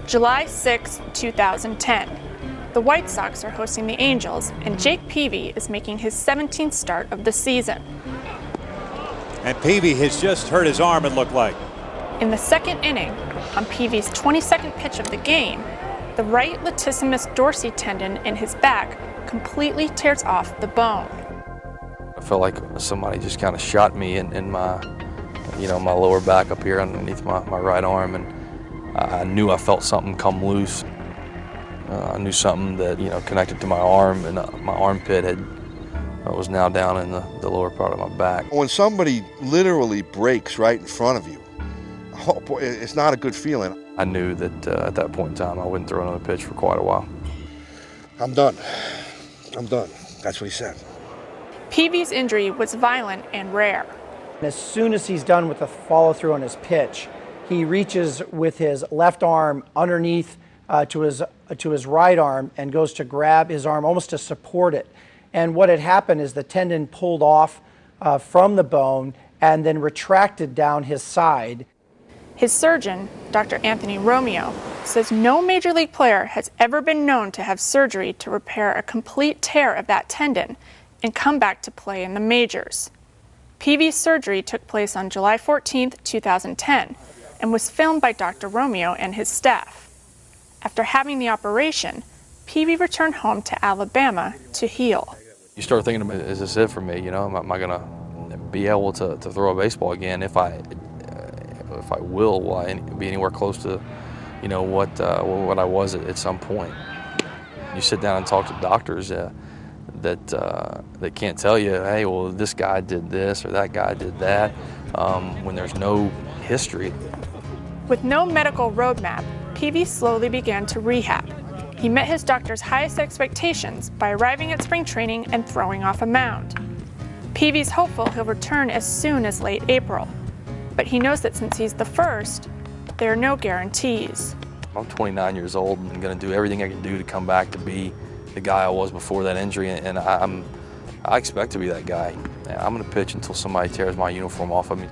July 6, 2010. The White Sox are hosting the Angels, and Jake Peavy is making his 17th start of the season. And Peavy has just hurt his arm, it looked like. In the second inning, on Peavy's 22nd pitch of the game, the right latissimus dorsi tendon in his back completely tears off the bone. I felt like somebody just kind of shot me in my, my lower back up here underneath my right arm, and I knew I felt something come loose. I knew something that connected to my arm, and my armpit was now down in the lower part of my back. When somebody literally breaks right in front of you, oh boy, it's not a good feeling. I knew that at that point in time I wouldn't throw another pitch for quite a while. I'm done. I'm done. That's what he said. Peavy's injury was violent and rare. As soon as he's done with the follow through on his pitch, he reaches with his left arm underneath to his right arm and goes to grab his arm almost to support it. And what had happened is the tendon pulled off from the bone and then retracted down his side. His surgeon, Dr. Anthony Romeo, says no major league player has ever been known to have surgery to repair a complete tear of that tendon and come back to play in the majors. Peavy's surgery took place on July 14, 2010, and was filmed by Dr. Romeo and his staff. After having the operation, Peavy returned home to Alabama to heal. You start thinking, is this it for me? Am I going to be able to throw a baseball again? If I will I be anywhere close to, what I was at some point? You sit down and talk to doctors that can't tell you, hey, well, this guy did this or that guy did that, when there's no history. With no medical roadmap, Peavy slowly began to rehab. He met his doctor's highest expectations by arriving at spring training and throwing off a mound. Peavy's hopeful he'll return as soon as late April, but he knows that since he's the first, there are no guarantees. I'm 29 years old and going to do everything I can do to come back to be the guy I was before that injury, and I expect to be that guy. I'm going to pitch until somebody tears my uniform off of me.